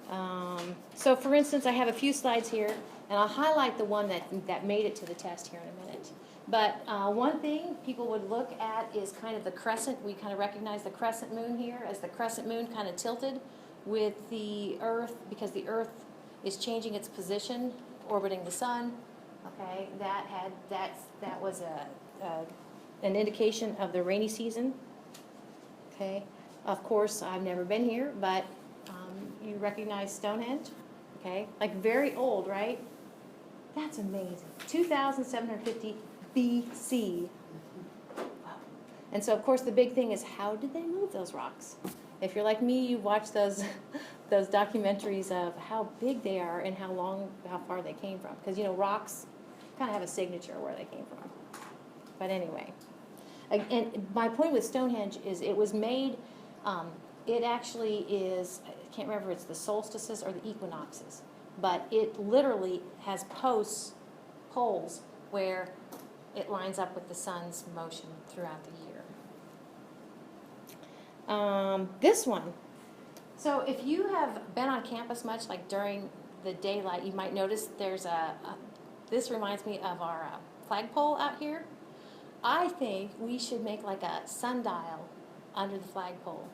So for instance, I have a few slides here, and I'll highlight the one that made it to the test here in a minute. But one thing people would look at is kind of the crescent. We kind of recognize the crescent moon here as the crescent moon kind of tilted with the Earth, because the Earth is changing its position, orbiting the sun. Okay, that was an indication of the rainy season. Okay, of course, I've never been here, but you recognize Stonehenge. Okay, like very old, right? That's amazing. 2,750 BC. Wow. And so, of course, the big thing is, how did they move those rocks? If you're like me, you watch those those documentaries of how big they are and how far they came from. Because, you know, rocks kind of have a signature where they came from. But anyway, and my point with Stonehenge is it was made, it actually is, I can't remember if it's the solstices or the equinoxes, but it literally has poles where it lines up with the sun's motion throughout the year. This one. So if you have been on campus much, like during the daylight, you might notice there's this reminds me of our flagpole out here. I think we should make like a sundial under the flagpole.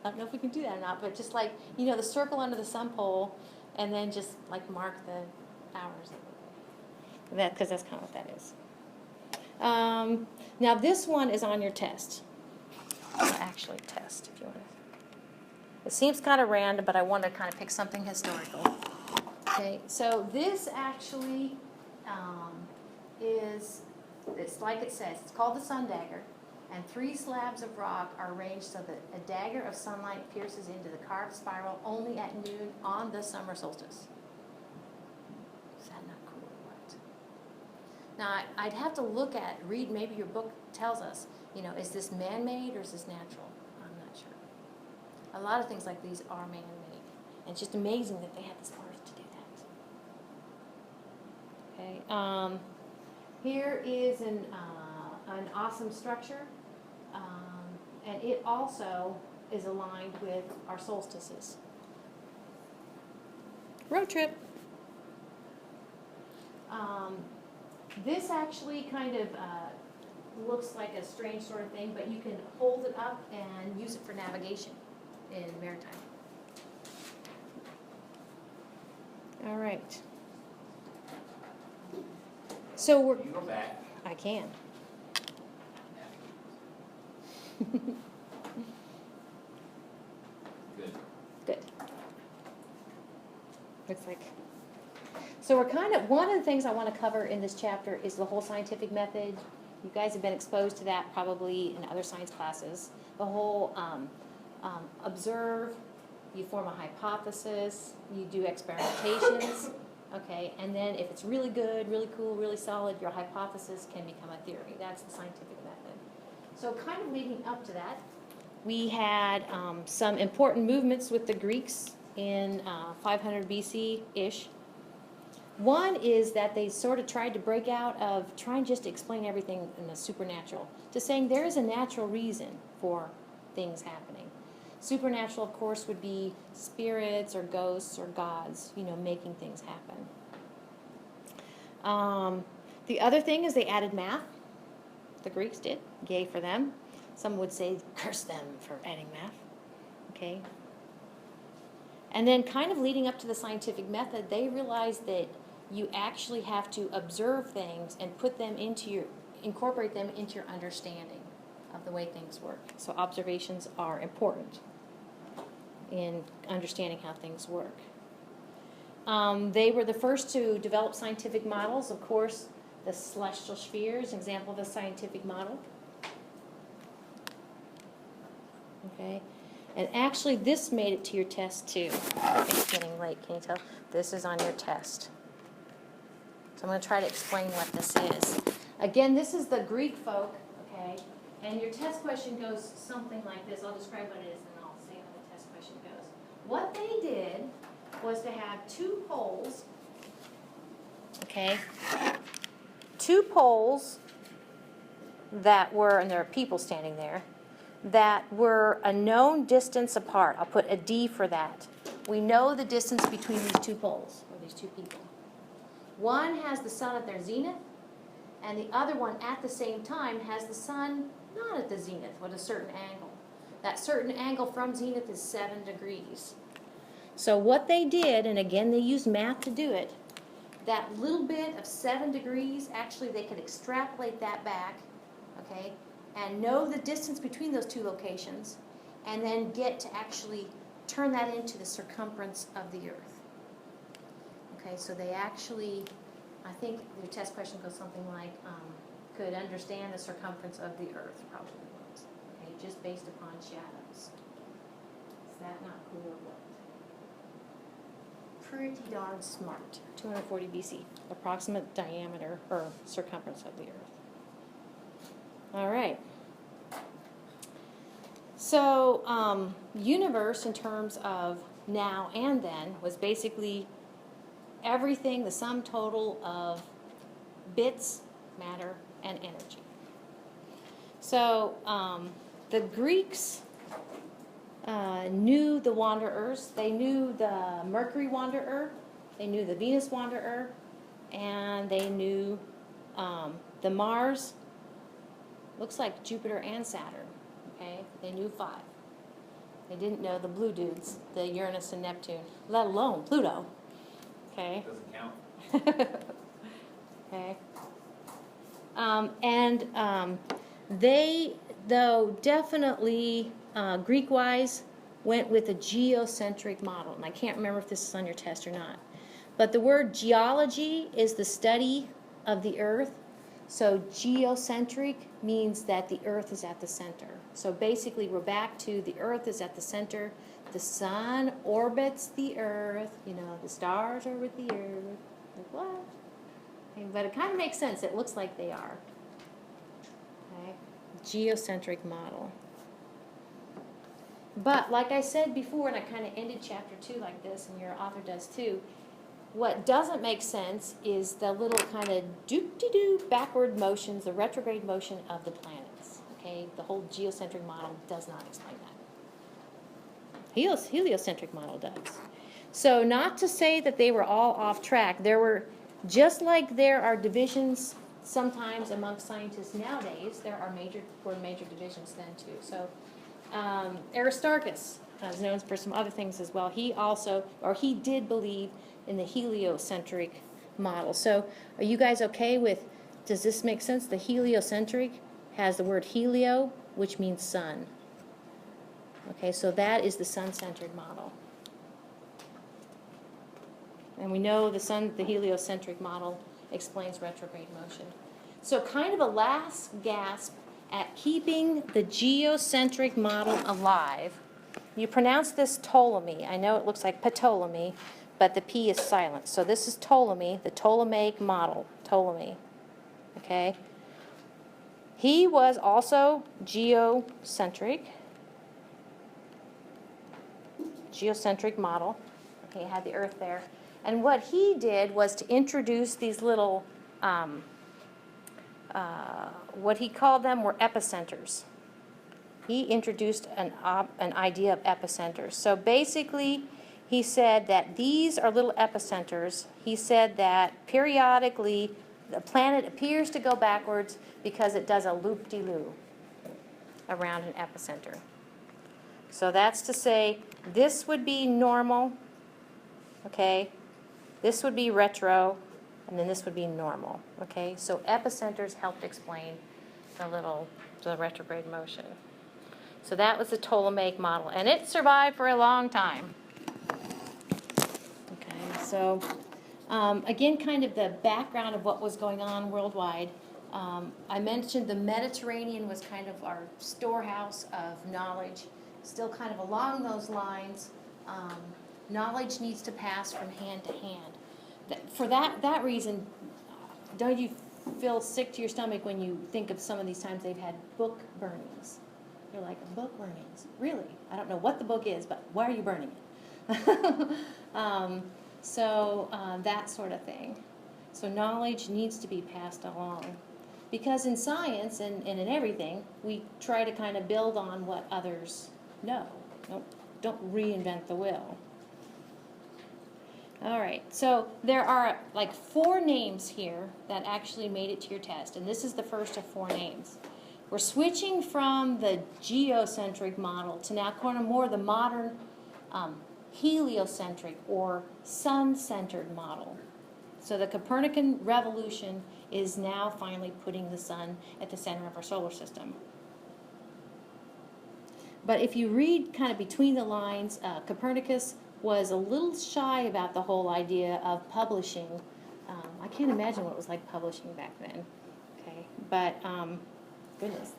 I don't know if we can do that or not, but just like, you know, the circle under the sun pole, and then just like mark the hours. Because that's kind of what that is. Now this one is on your test. Actually, test if you want to. It seems kind of random, but I want to kind of pick something historical. Okay, so this actually it's like it says, it's called the sun dagger, and 3 slabs of rock are arranged so that a dagger of sunlight pierces into the carved spiral only at noon on the summer solstice. Is that not cool or what? Now, I'd have to read, maybe your book tells us, you know, is this man-made or is this natural? I'm not sure. A lot of things like these are man-made, and it's just amazing that they had this art to do that. Okay. Here is an awesome structure, and it also is aligned with our solstices. Road trip. This actually kind of looks like a strange sort of thing, but you can hold it up and use it for navigation in maritime. All right. So we're. You go back. I can. Good. Good. Looks like. So we're kind of, one of the things I want to cover in this chapter is the whole scientific method. You guys have been exposed to that probably in other science classes. The whole observe, you form a hypothesis, you do experimentations, okay, and then if it's really good, really cool, really solid, your hypothesis can become a theory. That's the scientific method. So kind of leading up to that, we had some important movements with the Greeks in 500 BC-ish. One is that they sort of tried to break out of trying just to explain everything in the supernatural to saying there is a natural reason for things happening. Supernatural, of course, would be spirits or ghosts or gods, you know, making things happen. The other thing is they added math. The Greeks did. Yay for them. Some would say curse them for adding math. Okay. And then kind of leading up to the scientific method, they realized that you actually have to observe things and put them incorporate them into your understanding of the way things work. So observations are important in understanding how things work. They were the first to develop scientific models. Of course, the celestial sphere is an example of a scientific model. Okay. And actually, this made it to your test, too. It's getting late. Can you tell? This is on your test. So I'm going to try to explain what this is. Again, this is the Greek folk, okay? And your test question goes something like this. I'll describe what it is, and I'll say how the test question goes. What they did was to have 2 poles, okay? 2 poles that were, and there are people standing there, that were a known distance apart. I'll put a D for that. we know the distance between these two poles, or these two people. One has the sun at their zenith, and the other one at the same time has the sun not at the zenith, but a certain angle. That certain angle from zenith is 7 degrees. So what they did, and again they used math to do it, that little bit of 7 degrees, actually they could extrapolate that back, okay, and know the distance between those two locations, and then get to actually turn that into the circumference of the Earth. Okay, so they actually, I think the test question goes something like, could understand the circumference of the Earth, probably was, okay, just based upon shadows. Is that not cool or what? Pretty darn smart. 240 BC, approximate diameter or circumference of the Earth. All right. So, universe in terms of now and then was basically everything, the sum total of bits, matter, and energy. So, the Greeks knew the wanderers. They knew the Mercury wanderer, they knew the Venus wanderer, and they knew the Mars, looks like Jupiter and Saturn, okay? They knew 5. They didn't know the blue dudes, the Uranus and Neptune, let alone Pluto, okay? Doesn't count. Okay. They, though, definitely, Greek-wise, went with a geocentric model. And I can't remember if this is on your test or not. But the word geology is the study of the Earth. So geocentric means that the Earth is at the center. So basically, we're back to the Earth is at the center. The sun orbits the Earth. You know, the stars orbit the Earth. Like, what? Okay, but it kind of makes sense. It looks like they are. Okay? Geocentric model. But like I said before, and I kind of ended chapter 2 like this, and your author does too, what doesn't make sense is the little kind of doop-de-doo backward motions, the retrograde motion of the planets. Okay? The whole geocentric model does not explain that. Heliocentric model does. So not to say that they were all off track. There were, just like there are divisions sometimes among scientists nowadays, there are major divisions then too. So Aristarchus is known for some other things as well. He also, or he did believe in the heliocentric model. So are you guys okay with, does this make sense? The heliocentric has the word helio, which means sun. Okay, so that is the sun-centered model. And we know the heliocentric model explains retrograde motion. So kind of a last gasp at keeping the geocentric model alive. You pronounce this Ptolemy. I know it looks like Ptolemy, but the P is silent. So this is Ptolemy, the Ptolemaic model, Ptolemy. Okay? He was also geocentric model. Okay, he had the Earth there. And what he did was to introduce these little, what he called them were epicenters. He introduced an idea of epicenters. So basically, he said that these are little epicenters. He said that periodically the planet appears to go backwards because it does a loop-de-loo around an epicenter. So that's to say, this would be normal, okay? This would be retro, and then this would be normal, okay? So epicenters helped explain the retrograde motion. So that was the Ptolemaic model, and it survived for a long time. Okay, so again, kind of the background of what was going on worldwide. I mentioned the Mediterranean was kind of our storehouse of knowledge. Still kind of along those lines, knowledge needs to pass from hand to hand. For that reason, don't you feel sick to your stomach when you think of some of these times they've had book burnings? You're like, book burnings? Really? I don't know what the book is, but why are you burning it? That sort of thing. So knowledge needs to be passed along. Because in science and in everything, we try to kind of build on what others know. Don't reinvent the wheel. All right, so there are like 4 names here that actually made it to your test, and this is the first of 4 names. We're switching from the geocentric model to now kind of more the modern heliocentric or sun-centered model. So the Copernican revolution is now finally putting the sun at the center of our solar system. But if you read kind of between the lines, Copernicus was a little shy about the whole idea of publishing. I can't imagine what it was like publishing back then. Okay, but goodness,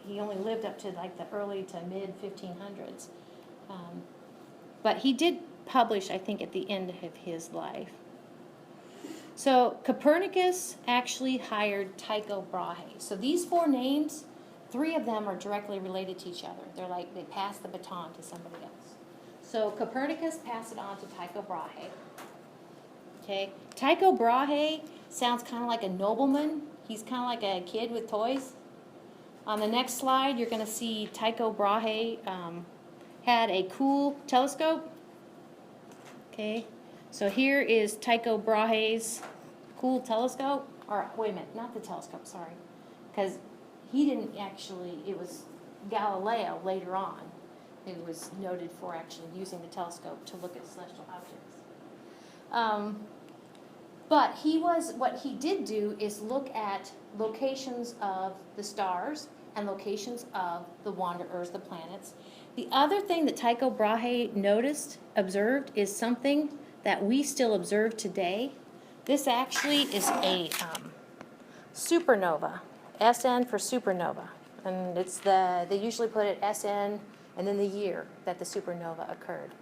he only lived up to like the early to mid 1500s. But he did publish, I think, at the end of his life. So Copernicus actually hired Tycho Brahe. So these 4 names, 3 of them are directly related to each other. They're like they pass the baton to somebody else. So Copernicus passed it on to Tycho Brahe. Okay, Tycho Brahe sounds kind of like a nobleman. He's kind of like a kid with toys. On the next slide, you're going to see Tycho Brahe had a cool telescope. Okay, so here is Tycho Brahe's cool telescope. Or wait a minute, not the telescope, sorry. Because he didn't actually, it was Galileo later on who was noted for actually using the telescope to look at celestial objects. But what he did do is look at locations of the stars and locations of the wanderers, the planets. The other thing that Tycho Brahe observed, is something that we still observe today. This actually is a supernova, SN for supernova. And they usually put it SN and then the year that the supernova occurred.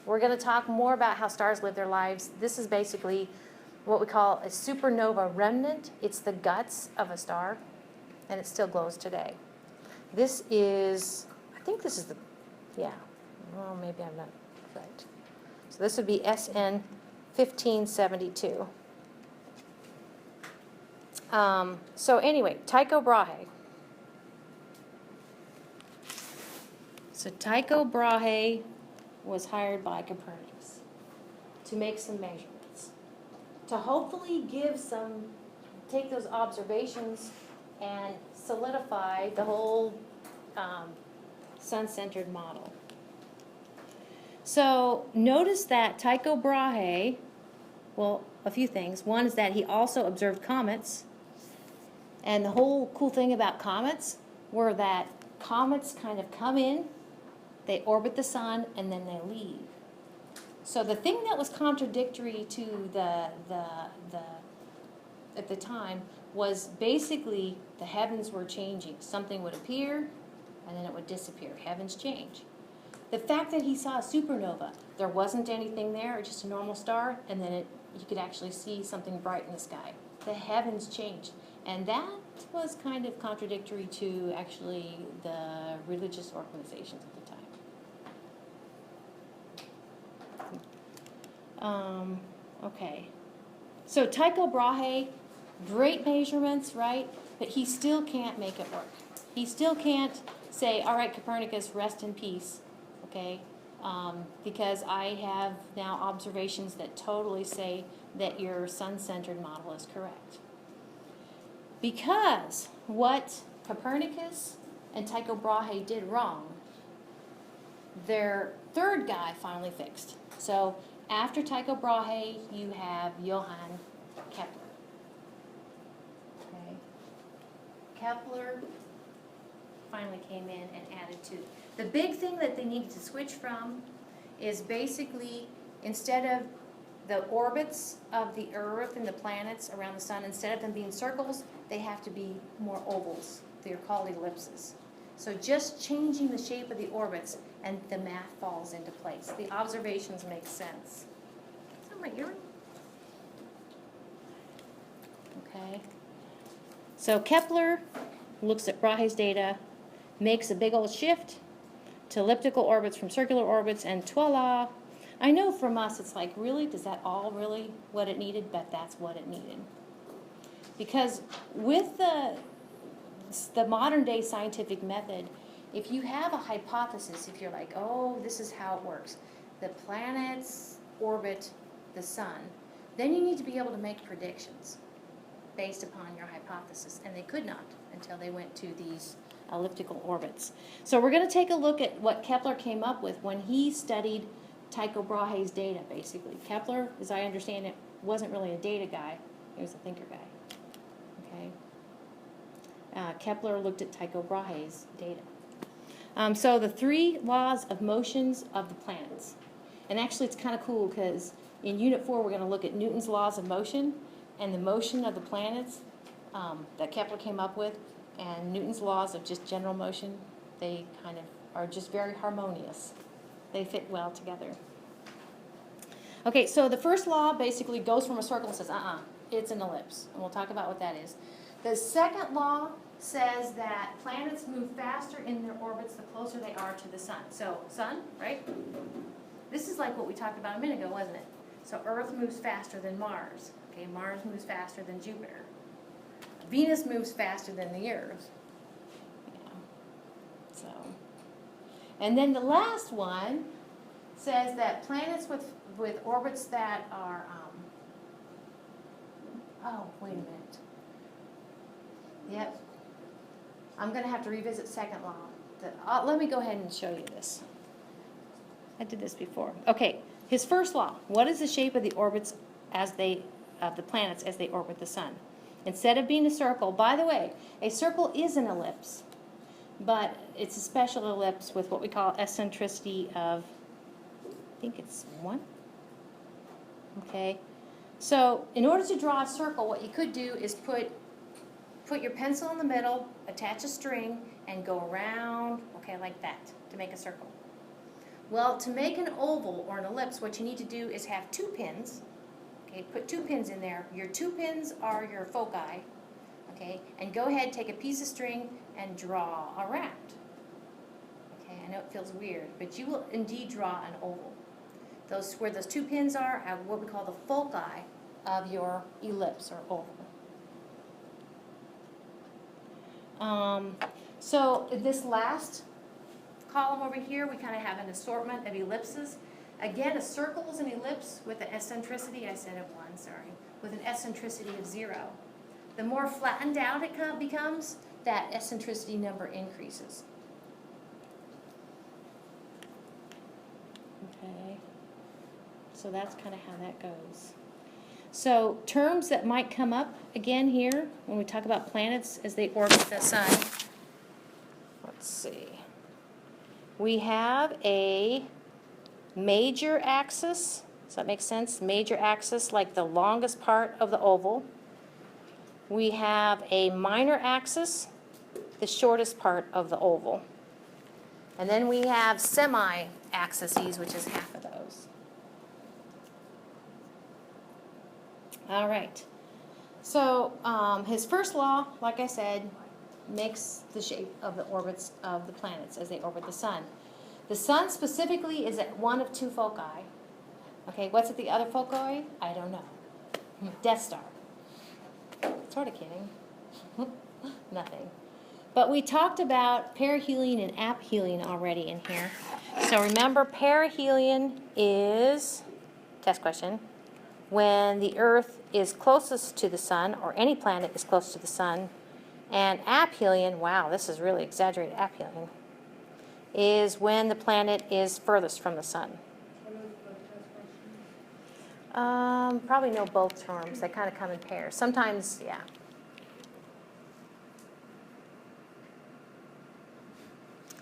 We're going to talk more about how stars live their lives. This is basically what we call a supernova remnant. It's the guts of a star, and it still glows today. This is, I think this is well, maybe I'm not right. So this would be SN 1572. So anyway, Tycho Brahe. So Tycho Brahe was hired by Copernicus to make some measurements, to hopefully take those observations and solidify the whole sun-centered model. So notice that Tycho Brahe, well, a few things. One is that he also observed comets, and the whole cool thing about comets were that comets kind of come in, they orbit the sun, and then they leave. So the thing that was contradictory to at the time was basically the heavens were changing. Something would appear, and then it would disappear. Heavens change. The fact that he saw a supernova, there wasn't anything there, just a normal star, and then you could actually see something bright in the sky. The heavens changed. And that was kind of contradictory to actually the religious organizations at the time. Okay. So Tycho Brahe, great measurements, right? But he still can't make it work. He still can't say, all right, Copernicus, rest in peace, okay? Because I have now observations that totally say that your sun-centered model is correct. Because what Copernicus and Tycho Brahe did wrong, their third guy finally fixed. So after Tycho Brahe, you have Johann Kepler. Okay. Kepler finally came in and added to. The big thing that they needed to switch from is basically, instead of the orbits of the Earth and the planets around the sun, instead of them being circles, they have to be more ovals. They're called ellipses. So just changing the shape of the orbits and the math falls into place. The observations make sense. Is that my earring? Okay. So Kepler looks at Brahe's data, makes a big old shift to elliptical orbits from circular orbits, and voila. I know from us it's like, really? Does that all really what it needed? But that's what it needed. Because with the modern day scientific method, if you have a hypothesis, if you're like, oh, this is how it works, the planets orbit the sun, then you need to be able to make predictions based upon your hypothesis, and they could not until they went to these elliptical orbits. So we're going to take a look at what Kepler came up with when he studied Tycho Brahe's data, basically. Kepler, as I understand it, wasn't really a data guy, he was a thinker guy. Okay. Kepler looked at Tycho Brahe's data. So the 3 laws of motions of the planets. And actually it's kind of cool because in Unit 4 we're going to look at Newton's laws of motion and the motion of the planets that Kepler came up with, and Newton's laws of just general motion. They kind of are just very harmonious. They fit well together. Okay, so the first law basically goes from a circle and says, it's an ellipse. And we'll talk about what that is. The second law says that planets move faster in their orbits the closer they are to the sun. So, sun, right? This is like what we talked about a minute ago, wasn't it? So Earth moves faster than Mars. Okay, Mars moves faster than Jupiter. Venus moves faster than the Earth. Yeah. So, and then the last one says that planets with orbits that are, oh, wait a minute. Yep. I'm going to have to revisit second law. Let me go ahead and show you this. I did this before. Okay, his first law. What is the shape of the orbits of the planets as they orbit the sun? Instead of being a circle, by the way, a circle is an ellipse, but it's a special ellipse with what we call eccentricity of, I think it's 1. Okay, so in order to draw a circle, what you could do is put your pencil in the middle, attach a string, and go around, okay, like that, to make a circle. Well, to make an oval or an ellipse, what you need to do is have 2 pins. Okay, put 2 pins in there. Your 2 pins are your foci. Okay, and go ahead, take a piece of string, and draw around. Okay, I know it feels weird, but you will indeed draw an oval. Where those 2 pins are what we call the foci of your ellipse or oval. So this last column over here, we kind of have an assortment of ellipses. Again, a circle is an ellipse with an eccentricity, I said of 1, sorry, with an eccentricity of 0. The more flattened out it becomes, that eccentricity number increases. Okay, so that's kind of how that goes. So terms that might come up again here when we talk about planets as they orbit the sun. Let's see. We have a major axis. Does that make sense? Major axis, like the longest part of the oval. We have a minor axis, the shortest part of the oval. And then we have semi-axes, which is half of those. All right. So his first law, like I said, makes the shape of the orbits of the planets as they orbit the sun. The sun specifically is at one of 2 foci. Okay, what's at the other foci? I don't know. Death Star. Sort of kidding. Nothing. But we talked about perihelion and aphelion already in here. So remember, perihelion is, test question, when the Earth is closest to the sun, or any planet is close to the sun. And aphelion, wow, this is really exaggerated, aphelion, is when the planet is furthest from the sun. Probably know both terms. They kind of come in pairs. Sometimes, yeah.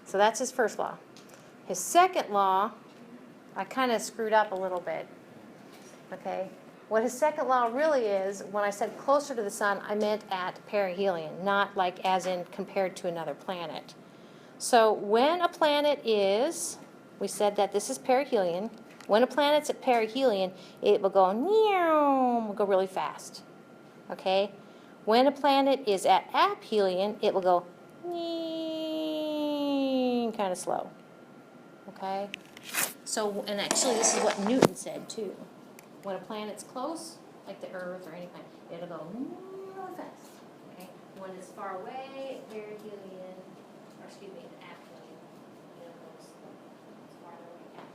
So that's his first law. His second law, I kind of screwed up a little bit. Okay? What his second law really is, when I said closer to the sun, I meant at perihelion, not like as in compared to another planet. So when a planet is, we said that this is perihelion. When a planet's at perihelion, it will go meow, will go really fast. Okay? When a planet is at aphelion, it will go kind of slow. Okay? So, and actually this is what Newton said too. When a planet's close, like the Earth or any planet, it'll go really fast. Okay? When it's far away, perihelion, or excuse me, aphelion, it'll go slow. It's farther away.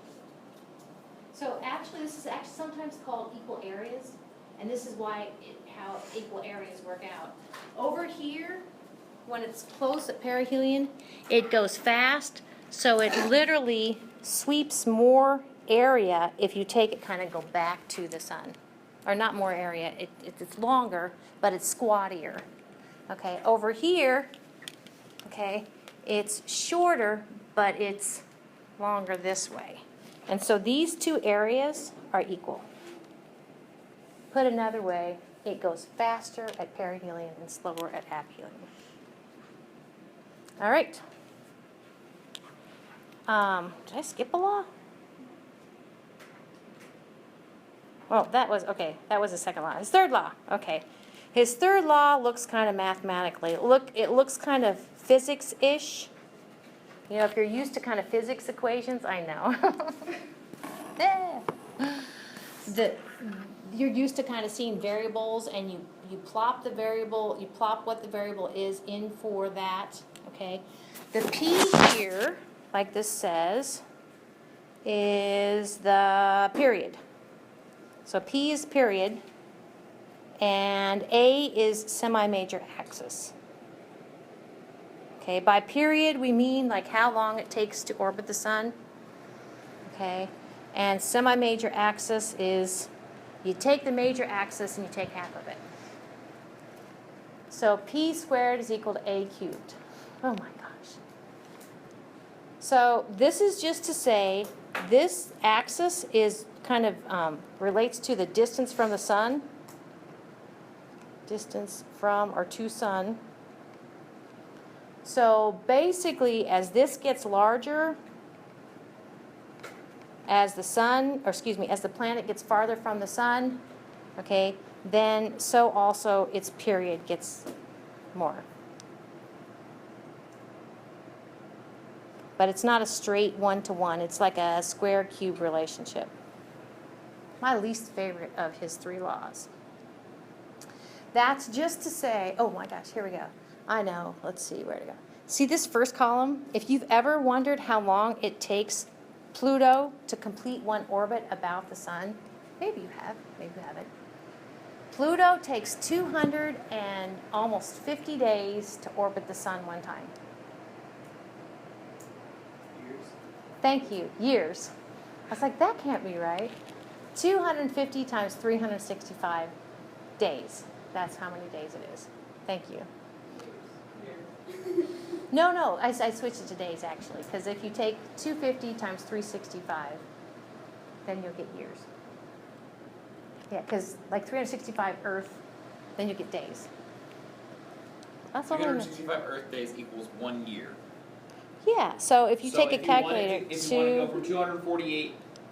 So actually, this is actually sometimes called equal areas, and this is why how equal areas work out. Over here, when it's close at perihelion, it goes fast, so it literally sweeps more area if you take it kind of go back to the sun. Or not more area, it's longer, but it's squattier. Okay, over here, okay, it's shorter, but it's longer this way. And so these two areas are equal. Put another way, it goes faster at perihelion and slower at aphelion. All right. Did I skip a law? Well, that was the second law. His third law, okay. His third law looks kind of mathematically. It looks kind of physics-ish. You know, if you're used to kind of physics equations, I know. You're used to kind of seeing variables, and you plop the variable, you plop what the variable is in for that, okay? The P here, like this says, is the period. So P is period, and A is semi-major axis. Okay, by period we mean like how long it takes to orbit the sun. Okay, and semi-major axis is you take the major axis and you take half of it. So P squared is equal to A cubed. Oh my gosh. So this is just to say this axis is kind of relates to the distance from the sun. Distance from or to sun. So basically, as this gets larger, as the sun, or excuse me, as the planet gets farther from the sun, okay, then so also its period gets more. But it's not a straight one-to-one. It's like a square-cube relationship. My least favorite of his three laws. That's just to say, oh my gosh, here we go. I know, let's see where to go. See this first column? If you've ever wondered how long it takes Pluto to complete one orbit about the sun, maybe you have, maybe you haven't. Pluto takes 200 and almost 50 days to orbit the sun one time. Years? Thank you, years. I was like, that can't be right. 250 times 365 days. That's how many days it is. Thank you. No, I switched it to days actually, because if you take 250 times 365, then you'll get years. Yeah, because like 365 Earth, then you get days. That's all I meant. 365 Earth days equals 1 year. Yeah, so if you take a calculator, if you want to go from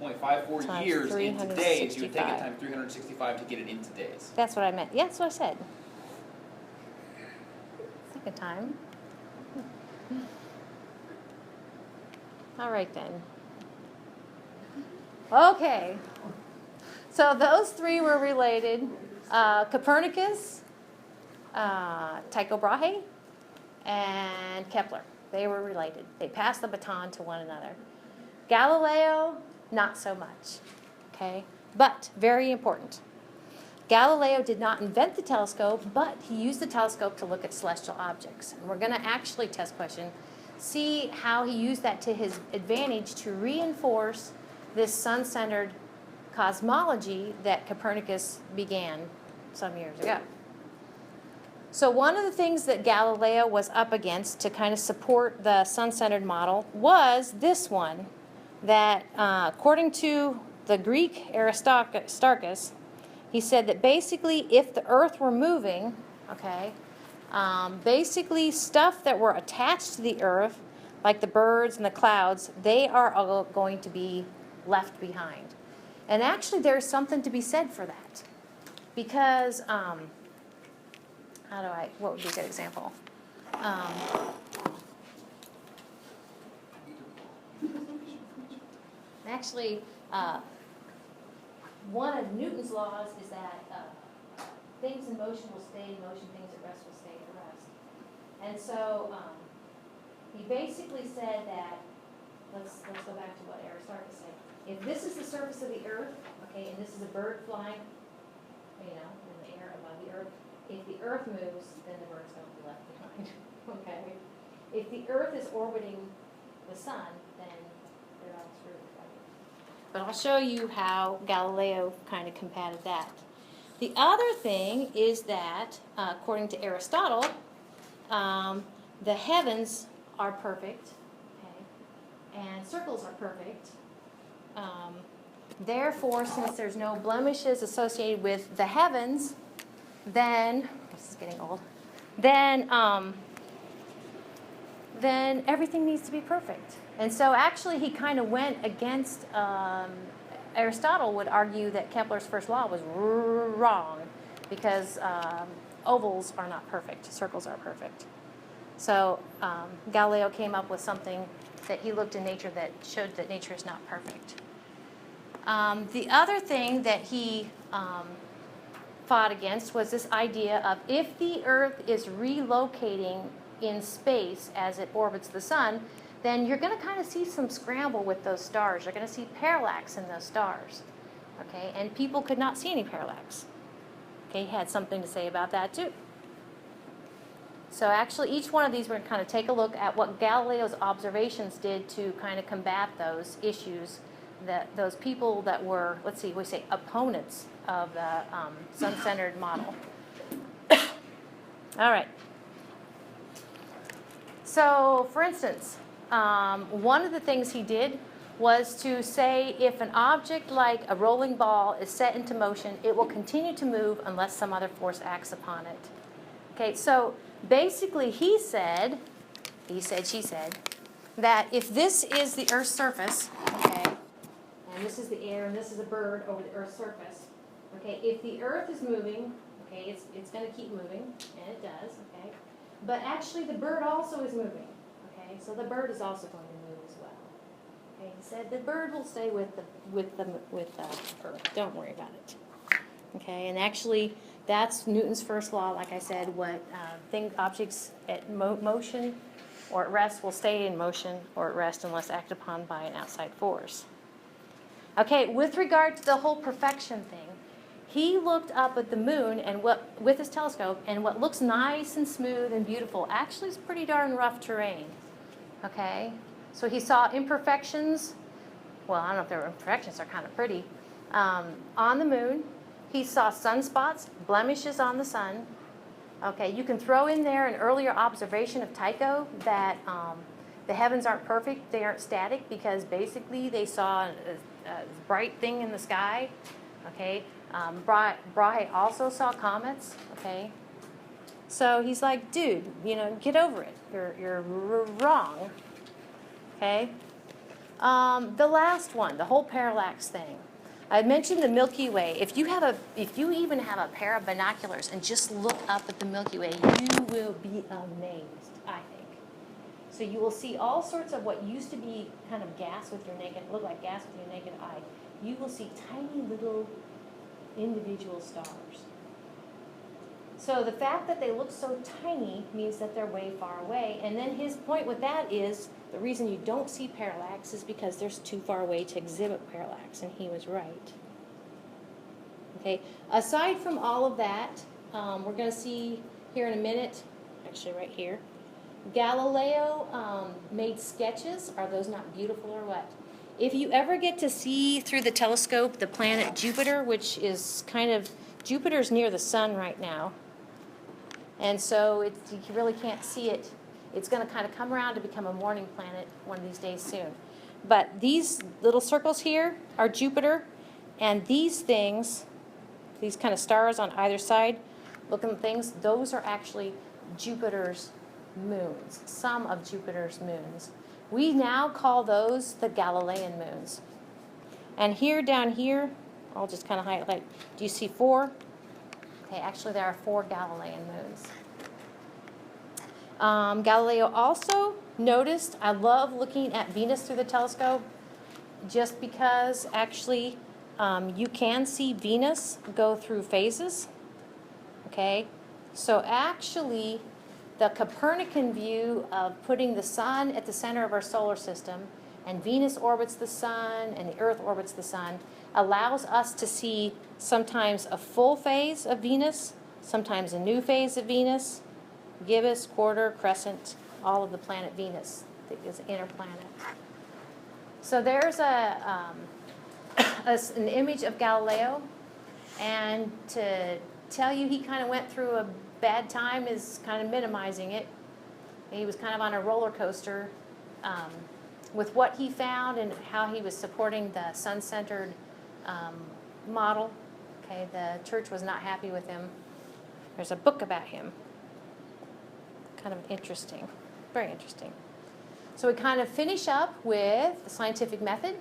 248.54 years into days, you would take it times 365 to get it into days. That's what I meant. Yeah, that's what I said. Second time. All right then. Okay. So those three were related. Copernicus, Tycho Brahe, and Kepler. They were related. They passed the baton to one another. Galileo, not so much. Okay? But very important. Galileo did not invent the telescope, but he used the telescope to look at celestial objects. And we're going to actually, test question, see how he used that to his advantage to reinforce this sun-centered cosmology that Copernicus began some years ago. So one of the things that Galileo was up against to kind of support the sun-centered model was this one, that according to the Greek Aristarchus, he said that basically if the Earth were moving, okay, basically stuff that were attached to the Earth, like the birds and the clouds, they are all going to be left behind. And actually there's something to be said for that. Because, what would be a good example? Actually, one of Newton's laws is that things in motion will stay in motion, things at rest will stay at rest. And so he basically said that, let's go back to what Aristarchus said. if this is the surface of the earth, okay, and this is a bird flying, you know, in the air above the earth, if the earth moves, then the bird's going to be left behind, okay? If the earth is orbiting the sun, then they're all screwed, right? But I'll show you how Galileo kind of combated that. The other thing is that, according to Aristotle, the heavens are perfect, okay, and circles are perfect. Therefore, since there's no blemishes associated with the heavens, then, this is getting old, then everything needs to be perfect. And so actually he kind of went against, Aristotle would argue that Kepler's first law was wrong because ovals are not perfect, circles are perfect. So Galileo came up with something that he looked in nature that showed that nature is not perfect. The other thing that he fought against was this idea of if the Earth is relocating in space as it orbits the sun, then you're going to kind of see some scramble with those stars. You're going to see parallax in those stars. Okay, and people could not see any parallax. Okay, he had something to say about that too. So actually each one of these we're going to kind of take a look at what Galileo's observations did to kind of combat those issues that those people that were, let's see, we say opponents of the sun-centered model. All right. So, for instance, one of the things he did was to say if an object like a rolling ball is set into motion, it will continue to move unless some other force acts upon it. Okay, so basically he said, she said, that if this is the Earth's surface, okay, and this is the air and this is a bird over the Earth's surface, okay, if the Earth is moving, okay, it's going to keep moving, and it does, okay, but actually the bird also is moving, okay, so the bird is also going to move as well. Okay, he said the bird will stay with the Earth. Don't worry about it. Okay, and actually that's Newton's first law. Like I said, what objects at motion or at rest will stay in motion or at rest unless acted upon by an outside force. Okay, with regard to the whole perfection thing, he looked up at the moon and with his telescope, and what looks nice and smooth and beautiful actually is pretty darn rough terrain. Okay, so he saw imperfections. Well, I don't know if they were imperfections. They're kind of pretty. On the moon, he saw sunspots, blemishes on the sun. Okay, you can throw in there an earlier observation of Tycho that the heavens aren't perfect, they aren't static, because basically they saw a bright thing in the sky. Okay, Brahe also saw comets. Okay, so he's like, dude, get over it. You're wrong. Okay, the last one, the whole parallax thing. I mentioned the Milky Way. If you even have a pair of binoculars and just look up at the Milky Way, you will be amazed, I think. So you will see all sorts of what used to be kind of gas with your naked, look like gas with your naked eye. You will see tiny little individual stars. So the fact that they look so tiny means that they're way far away. And then his point with that is the reason you don't see parallax is because they're too far away to exhibit parallax, and he was right. Okay. Aside from all of that, we're going to see here in a minute, actually right here, Galileo made sketches. Are those not beautiful or what? If you ever get to see through the telescope the planet Jupiter, which is Jupiter's near the sun right now, and so you really can't see it. It's going to kind of come around to become a morning planet one of these days soon. But these little circles here are Jupiter, and these things, these kind of stars on either side, looking things, those are actually Jupiter's moons, some of Jupiter's moons. We now call those the Galilean moons. And here, down here, I'll just kind of highlight, do you see 4? Okay, actually there are 4 Galilean moons. Galileo also noticed, I love looking at Venus through the telescope, just because actually you can see Venus go through phases. Okay, so actually the Copernican view of putting the sun at the center of our solar system and Venus orbits the sun, and the Earth orbits the sun, allows us to see sometimes a full phase of Venus, sometimes a new phase of Venus, gibbous, quarter, crescent, all of the planet Venus that is an inner planet. So there's an image of Galileo, and to tell you he kind of went through a bad time is kind of minimizing it. He was kind of on a roller coaster with what he found and how he was supporting the sun-centered model. Okay, the church was not happy with him. There's a book about him. Kind of interesting, very interesting. So we kind of finish up with the scientific method.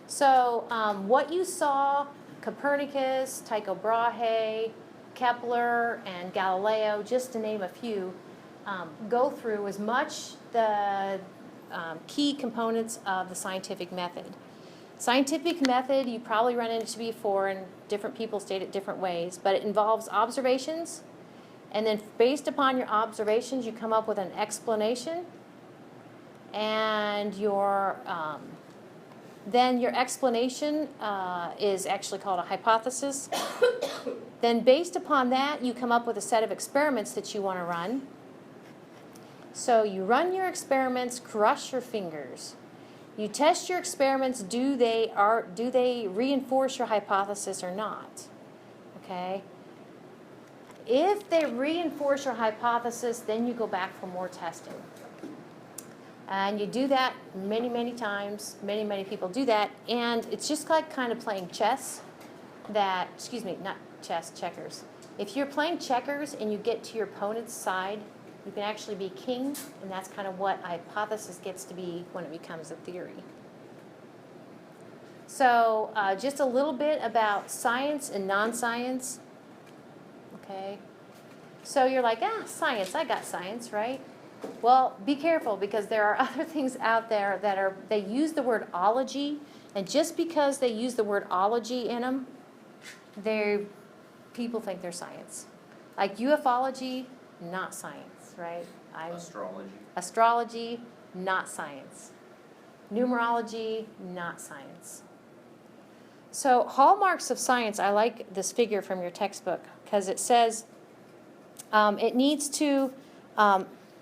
So what you saw, Copernicus, Tycho Brahe, Kepler, and Galileo, just to name a few, go through as much the key components of the scientific method. Scientific method, you probably run into before, and different people state it different ways, but it involves observations, and then based upon your observations, you come up with an explanation, and then your explanation is actually called a hypothesis. Then based upon that, you come up with a set of experiments that you want to run. So you run your experiments, crush your fingers. You test your experiments, do they reinforce your hypothesis or not? Okay? If they reinforce your hypothesis, then you go back for more testing. And you do that many, many times. Many, many people do that. And it's just like kind of playing chess not chess, checkers. If you're playing checkers and you get to your opponent's side, you can actually be king, and that's kind of what a hypothesis gets to be when it becomes a theory. So just a little bit about science and non-science. Okay. So you're like, science, I got science, right? Well, be careful, because there are other things out there that they use the word ology, and just because they use the word ology in them, people think they're science. Like ufology, not science, right? Astrology, not science. Numerology, not science. So hallmarks of science, I like this figure from your textbook, because it says it needs to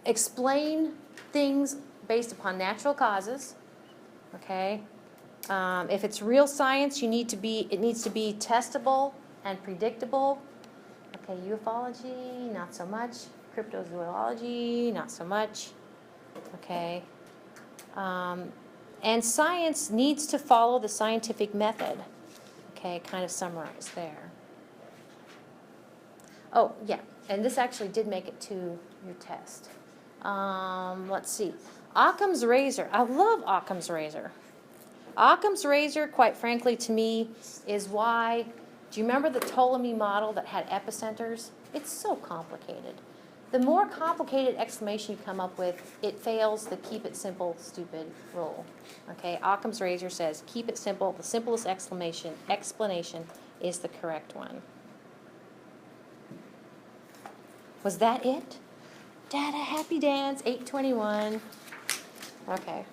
explain things based upon natural causes. Okay, if it's real science, it needs to be testable and predictable. Okay, ufology, not so much. Cryptozoology, not so much. Okay, and science needs to follow the scientific method. Okay, kind of summarized there. Oh yeah, and this actually did make it to your test. Let's see. Occam's razor. I love Occam's razor. Occam's razor, quite frankly, to me, is why. Do you remember the Ptolemy model that had epicenters? It's so complicated. The more complicated explanation you come up with, it fails the keep it simple, stupid rule. Okay, Occam's razor says keep it simple. The simplest explanation is the correct one. Was that it? Dada, happy dance, 8:21. Okay.